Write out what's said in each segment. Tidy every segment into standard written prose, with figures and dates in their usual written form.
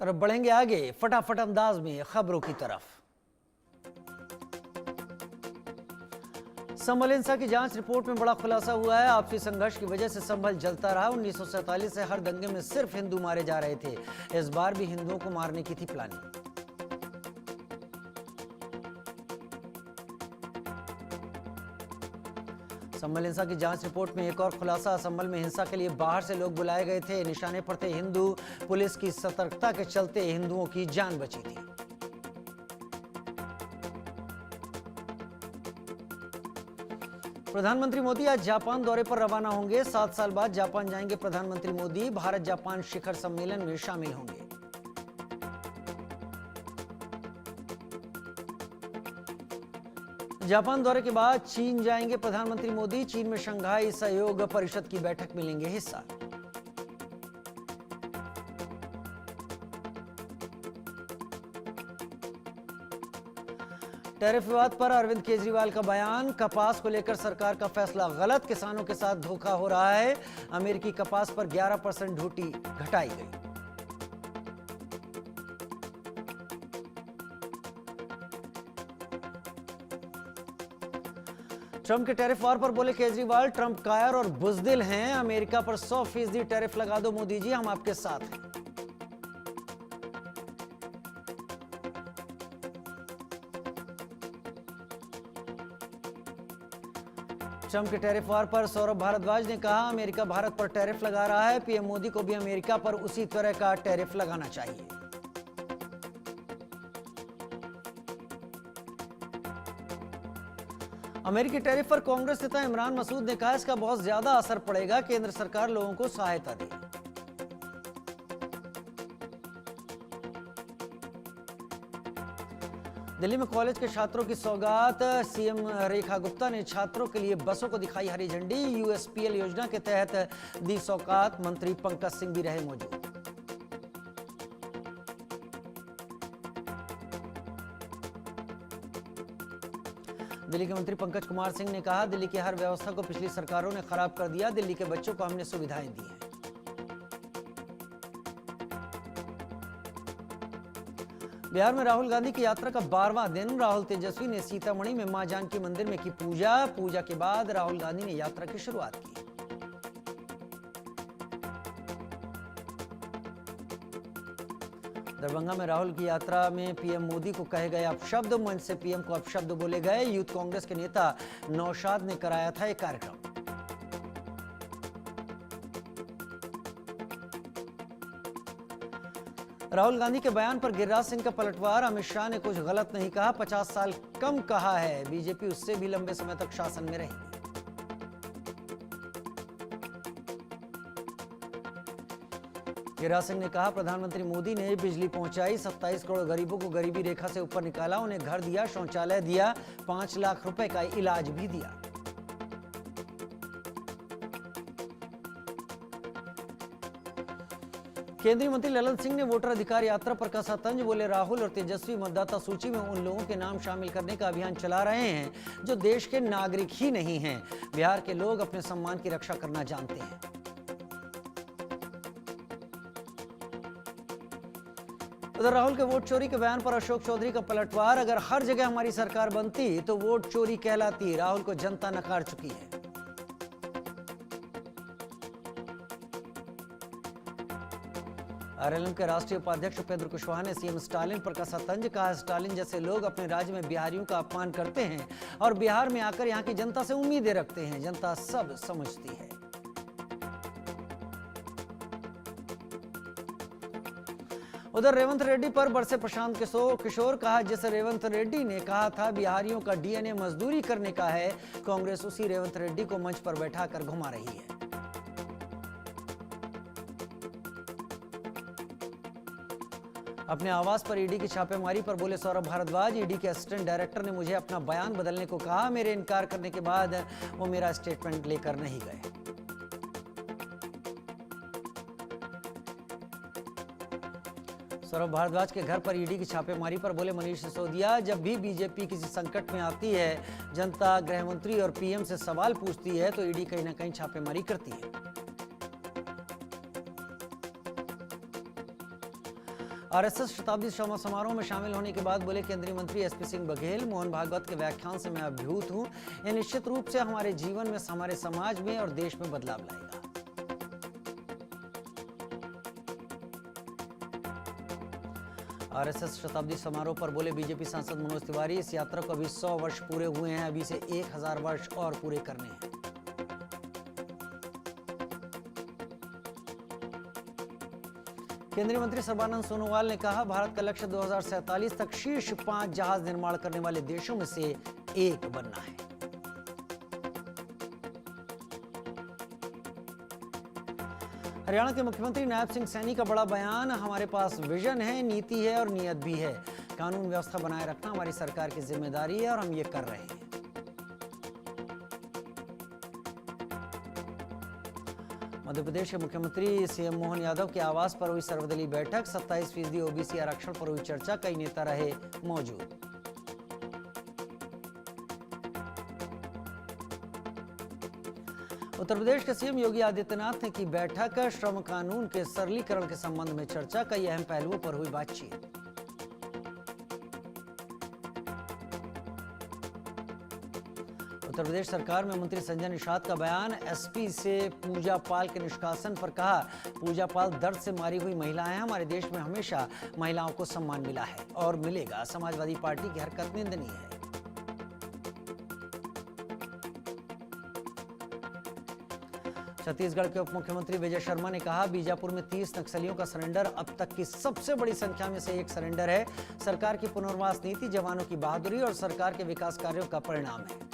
और अब बढ़ेंगे आगे फटाफट अंदाज में खबरों की तरफ। संभल हिंसा की जांच रिपोर्ट में बड़ा खुलासा हुआ है। आपसी संघर्ष की वजह से संभल जलता रहा। 1947 से हर दंगे में सिर्फ हिंदू मारे जा रहे थे। इस बार भी हिंदुओं को मारने की थी प्लानिंग। संभल हिंसा की जांच रिपोर्ट में एक और खुलासा। संभल में हिंसा के लिए बाहर से लोग बुलाए गए थे। निशाने पर थे हिंदू। पुलिस की सतर्कता के चलते हिंदुओं की जान बची थी। प्रधानमंत्री मोदी आज जापान दौरे पर रवाना होंगे। 7 साल बाद जापान जाएंगे प्रधानमंत्री मोदी। भारत जापान शिखर सम्मेलन में शामिल होंगे। जापान दौरे के बाद चीन जाएंगे प्रधानमंत्री मोदी। चीन में शंघाई सहयोग परिषद की बैठक में लेंगे हिस्सा। टैरिफ विवाद पर अरविंद केजरीवाल का बयान। कपास को लेकर सरकार का फैसला गलत, किसानों के साथ धोखा हो रहा है। अमेरिकी कपास पर 11% ड्यूटी घटाई गई। ट्रंप के टैरिफ वार पर बोले केजरीवाल, ट्रंप कायर और बुजदिल हैं। अमेरिका पर 100% टैरिफ लगा दो मोदी जी, हम आपके साथ हैं। ट्रंप के टैरिफ वार पर सौरभ भारद्वाज ने कहा, अमेरिका भारत पर टैरिफ लगा रहा है। पीएम मोदी को भी अमेरिका पर उसी तरह का टैरिफ लगाना चाहिए। अमेरिकी टैरिफ पर कांग्रेस नेता इमरान मसूद ने कहा, इसका बहुत ज्यादा असर पड़ेगा। केंद्र सरकार लोगों को सहायता दे। दिल्ली में कॉलेज के छात्रों की सौगात। सीएम रेखा गुप्ता ने छात्रों के लिए बसों को दिखाई हरी झंडी। यूएसपीएल योजना के तहत दी सौगात। मंत्री पंकज सिंह भी रहे मौजूद। दिल्ली के मंत्री पंकज कुमार सिंह ने कहा, दिल्ली की हर व्यवस्था को पिछली सरकारों ने खराब कर दिया। दिल्ली के बच्चों को हमने सुविधाएं दी हैं। बिहार में राहुल गांधी की यात्रा का 12वां दिन। राहुल तेजस्वी ने सीतामढ़ी में मां जानकी मंदिर में की पूजा। पूजा के बाद राहुल गांधी ने यात्रा की शुरुआत की। दरभंगा में राहुल की यात्रा में पीएम मोदी को कहे गए अपशब्द। मंच से पीएम को अपशब्द बोले गए। यूथ कांग्रेस के नेता नौशाद ने कराया था एक कार्यक्रम। राहुल गांधी के बयान पर गिरिराज सिंह का पलटवार। अमित शाह ने कुछ गलत नहीं कहा, 50 साल कम कहा है। बीजेपी उससे भी लंबे समय तक शासन में रहेगी। गिरिराज सिंह ने कहा, प्रधानमंत्री मोदी ने बिजली पहुंचाई। 27 करोड़ गरीबों को गरीबी रेखा से ऊपर निकाला। उन्हें घर दिया, शौचालय दिया, 5 लाख रुपए का इलाज भी दिया। केंद्रीय मंत्री ललन सिंह ने वोटर अधिकार यात्रा पर कसा तंज। बोले, राहुल और तेजस्वी मतदाता सूची में उन लोगों के नाम शामिल करने का अभियान चला रहे हैं जो देश के नागरिक ही नहीं हैं। बिहार के लोग अपने सम्मान की रक्षा करना जानते हैं। उधर राहुल के वोट चोरी के बयान पर अशोक चौधरी का पलटवार। अगर हर जगह हमारी सरकार बनती तो वोट चोरी कहलाती। राहुल को जनता नकार चुकी है। आरएलएम के राष्ट्रीय उपाध्यक्ष उपेंद्र कुशवाहा ने सीएम स्टालिन पर कसा तंज। कहा, स्टालिन जैसे लोग अपने राज्य में बिहारियों का अपमान करते हैं और बिहार में आकर यहां की जनता से उम्मीदें रखते हैं। जनता सब समझती है। उधर रेवंत रेड्डी पर बरसे प्रशांत किशोर। कहा, जैसे रेवंत रेड्डी ने कहा था बिहारियों का डीएनए मजदूरी करने का है, कांग्रेस उसी रेवंत रेड्डी को मंच पर बैठाकर घुमा रही है। अपने आवास पर ईडी की छापेमारी पर बोले सौरभ भारद्वाज। ईडी के असिस्टेंट डायरेक्टर ने मुझे अपना बयान बदलने को कहा। मेरे इनकार करने के बाद वो मेरा स्टेटमेंट लेकर नहीं गए। सौरभ भारद्वाज के घर पर ईडी की छापेमारी पर बोले मनीष सिसोदिया, जब भी बीजेपी किसी संकट में आती है, जनता गृह मंत्री और पीएम से सवाल पूछती है तो ईडी कहीं ना कहीं छापेमारी करती है। आरएसएस शताब्दी समारोह में शामिल होने के बाद बोले केंद्रीय मंत्री एसपी सिंह बघेल, मोहन भागवत के व्याख्यान से मैं अभिभूत हूं। यह निश्चित रूप से हमारे जीवन में, हमारे समाज में और देश में बदलाव लाएगा। आरएसएस शताब्दी समारोह पर बोले बीजेपी सांसद मनोज तिवारी, इस यात्रा को अभी 100 वर्ष पूरे हुए हैं, अभी से 1000 वर्ष और पूरे करने हैं। केंद्रीय मंत्री सर्बानंद सोनोवाल ने कहा, भारत का लक्ष्य 2047 तक शीर्ष 5 जहाज निर्माण करने वाले देशों में से एक बनना है। हरियाणा के मुख्यमंत्री नायब सिंह सैनी का बड़ा बयान, हमारे पास विजन है, नीति है और नीयत भी है। कानून व्यवस्था बनाए रखना हमारी सरकार की जिम्मेदारी है और हम ये कर रहे हैं। मध्य प्रदेश के मुख्यमंत्री सीएम मोहन यादव के आवास पर हुई सर्वदलीय बैठक, 27% ओबीसी आरक्षण पर हुई चर्चा, कई नेता रहे मौजूद। उत्तर प्रदेश के सीएम योगी आदित्यनाथ ने की बैठक, श्रम कानून के सरलीकरण के संबंध में चर्चा, कई अहम पहलुओं पर हुई बातचीत। उत्तर प्रदेश सरकार में मंत्री संजय निषाद का बयान, एसपी से पूजा पाल के निष्कासन पर कहा, पूजा पाल दर्द से मारी हुई महिलाएं हैं, हमारे देश में हमेशा महिलाओं को सम्मान मिला है और मिलेगा। समाजवादी पार्टी की हरकत निंदनीय है। छत्तीसगढ़ के उप मुख्यमंत्री विजय शर्मा ने कहा, बीजापुर में 30 नक्सलियों का सरेंडर अब तक की सबसे बड़ी संख्या में से एक सरेंडर है। सरकार की पुनर्वास नीति जवानों की बहादुरी और सरकार के विकास कार्यों का परिणाम है।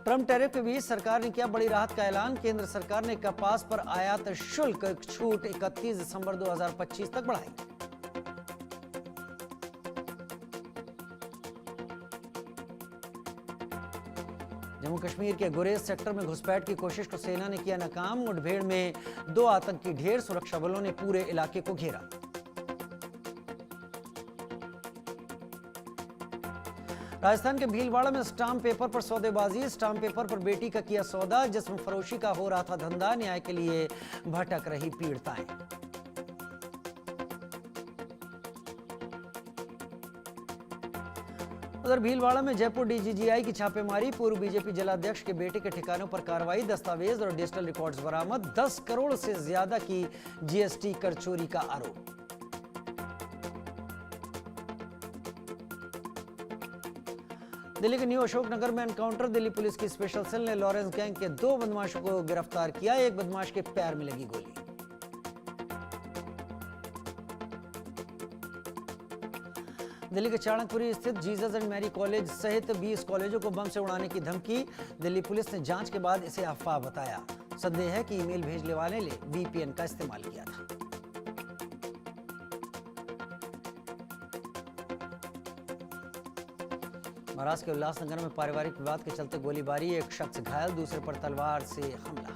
ट्रम्प टैरिफ के बीच सरकार ने किया बड़ी राहत का ऐलान, केंद्र सरकार ने कपास पर आयात शुल्क छूट 31 दिसंबर 2025 तक बढ़ाई। जम्मू कश्मीर के गुरेज सेक्टर में घुसपैठ की कोशिश को सेना ने किया नाकाम, मुठभेड़ में 2 आतंकी ढेर, सुरक्षा बलों ने पूरे इलाके को घेरा। राजस्थान के भीलवाड़ा में स्टाम्प पेपर पर सौदेबाजी, स्टाम्प पेपर पर बेटी का किया सौदा, जिस्म फरोशी का हो रहा था धंधा, न्याय के लिए भटक रही पीड़िताएं। उधर भीलवाड़ा में जयपुर डीजीजीआई की छापेमारी, पूर्व बीजेपी जिलाध्यक्ष के बेटे के ठिकानों पर कार्रवाई, दस्तावेज और डिजिटल रिकॉर्ड्स बरामद, 10 करोड़ से ज्यादा की जीएसटी कर चोरी का आरोप। दिल्ली के न्यू अशोकनगर में एनकाउंटर, दिल्ली पुलिस की स्पेशल सेल ने लॉरेंस गैंग के 2 बदमाशों को गिरफ्तार किया, एक बदमाश के पैर में लगी गोली। दिल्ली के चाणक्यपुरी स्थित जीसस एंड मैरी कॉलेज सहित 20 कॉलेजों को बम से उड़ाने की धमकी, दिल्ली पुलिस ने जांच के बाद इसे अफवाह बताया। संदेह है कि ईमेल भेजने वाले ने वीपीएन का इस्तेमाल किया था। महाराष्ट्र के उल्लासनगर में पारिवारिक विवाद के चलते गोलीबारी, एक शख्स घायल, दूसरे पर तलवार से हमला।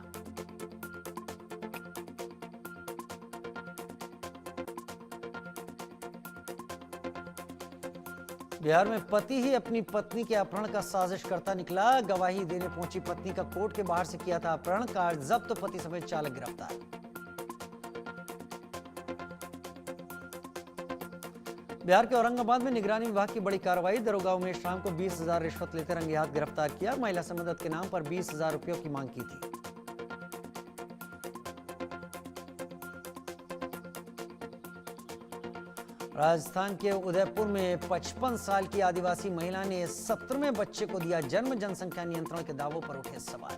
बिहार में पति ही अपनी पत्नी के अपहरण का साजिश करता निकला, गवाही देने पहुंची पत्नी का कोर्ट के बाहर से किया था अपहरण, कार जब्त, पति समेत चालक गिरफ्तार। बिहार के औरंगाबाद में निगरानी विभाग की बड़ी कार्रवाई, दरोगा उमेश राम को 20,000 रिश्वत लेते रंगे हाथ गिरफ्तार किया, महिला से मदद के नाम पर 20,000 रुपयों की मांग की थी। राजस्थान के उदयपुर में 55 साल की आदिवासी महिला ने 17वें बच्चे को दिया जन्म, जनसंख्या नियंत्रण के दावों पर उठे सवाल।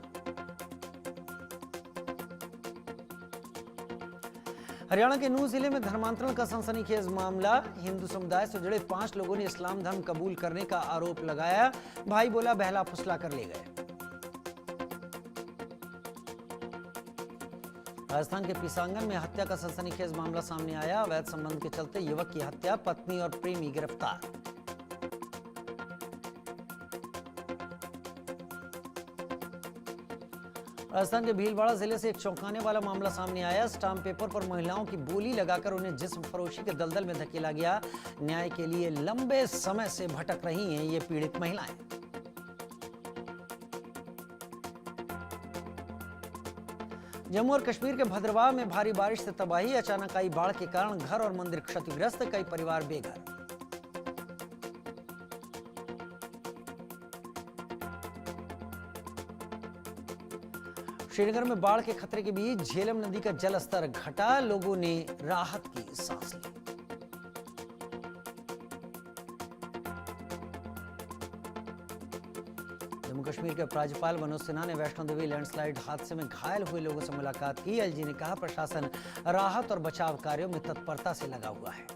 हरियाणा के नूंह जिले में धर्मांतरण का सनसनीखेज मामला, हिंदू समुदाय से जुड़े 5 लोगों ने इस्लाम धर्म कबूल करने का आरोप लगाया, भाई बोला बहला फुसला कर ले गए। राजस्थान के पिसांगन में हत्या का सनसनीखेज मामला सामने आया, अवैध संबंध के चलते युवक की हत्या, पत्नी और प्रेमी गिरफ्तार। राजस्थान के भीलवाड़ा जिले से एक चौंकाने वाला मामला सामने आया, स्टाम्प पेपर पर महिलाओं की बोली लगाकर उन्हें जिस्म फरोशी के दलदल में धकेला गया, न्याय के लिए लंबे समय से भटक रही हैं ये पीड़ित महिलाएं। जम्मू और कश्मीर के भद्रवाह में भारी बारिश से तबाही, अचानक आई बाढ़ के कारण घर और मंदिर क्षतिग्रस्त, कई परिवार बेघर। श्रीनगर में बाढ़ के खतरे के बीच झेलम नदी का जलस्तर घटा, लोगों ने राहत की सांस ली। जम्मू कश्मीर के राज्यपाल मनोज सिन्हा ने वैष्णो देवी लैंडस्लाइड हादसे में घायल हुए लोगों से मुलाकात की। एलजी ने कहा, प्रशासन राहत और बचाव कार्यों में तत्परता से लगा हुआ है।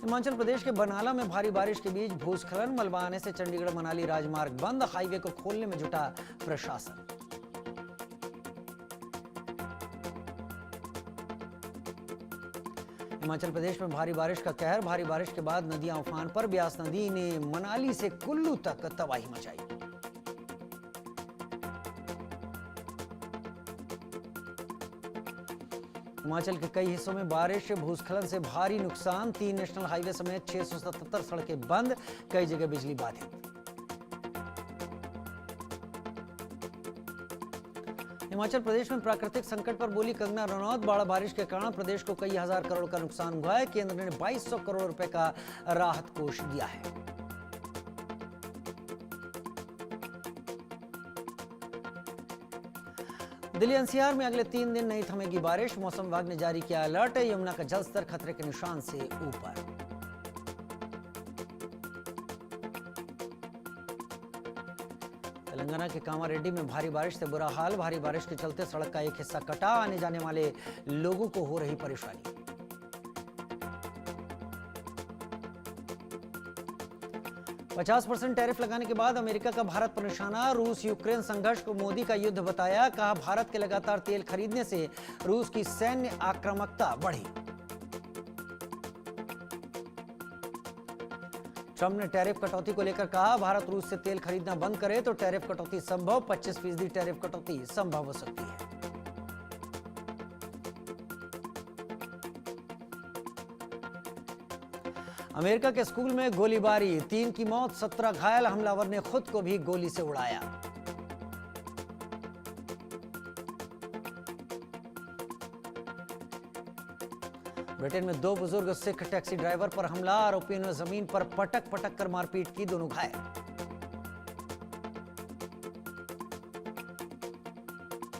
हिमाचल प्रदेश के बनाला में भारी बारिश के बीच भूस्खलन, मलबा आने से चंडीगढ़ मनाली राजमार्ग बंद, हाईवे को खोलने में जुटा प्रशासन। हिमाचल प्रदेश में भारी बारिश का कहर, भारी बारिश के बाद नदियां उफान पर, ब्यास नदी ने मनाली से कुल्लू तक तबाही मचाई। हिमाचल के कई हिस्सों में बारिश, भूस्खलन से भारी नुकसान, 3 नेशनल हाईवे समेत 677 सड़कें बंद, कई जगह बिजली बाधित। हिमाचल प्रदेश में प्राकृतिक संकट पर बोली कंगना रनौत, बाढ़ बारिश के कारण प्रदेश को कई हजार करोड़ का नुकसान हुआ है। केंद्र ने 2200 करोड़ रुपए का राहत कोष दिया है। दिल्ली एनसीआर में अगले 3 दिन नहीं थमेगी बारिश, मौसम विभाग ने जारी किया अलर्ट, यमुना का जलस्तर खतरे के निशान से ऊपर। तेलंगाना के कामारेड्डी में भारी बारिश से बुरा हाल, भारी बारिश के चलते सड़क का एक हिस्सा कटा, आने जाने वाले लोगों को हो रही परेशानी। %50 टैरिफ लगाने के बाद अमेरिका का भारत पर निशाना, रूस यूक्रेन संघर्ष को मोदी का युद्ध बताया, कहा भारत के लगातार तेल खरीदने से रूस की सैन्य आक्रामकता बढ़ी। ट्रंप ने टैरिफ कटौती को लेकर कहा, भारत रूस से तेल खरीदना बंद करे तो टैरिफ कटौती संभव, 25% टैरिफ कटौती संभव हो सकती है। अमेरिका के स्कूल में गोलीबारी, 3 की मौत, 17 घायल, हमलावर ने खुद को भी गोली से उड़ाया। ब्रिटेन में 2 बुजुर्ग सिख टैक्सी ड्राइवर पर हमला, आरोपियों ने जमीन पर पटक कर मारपीट की, दोनों घायल।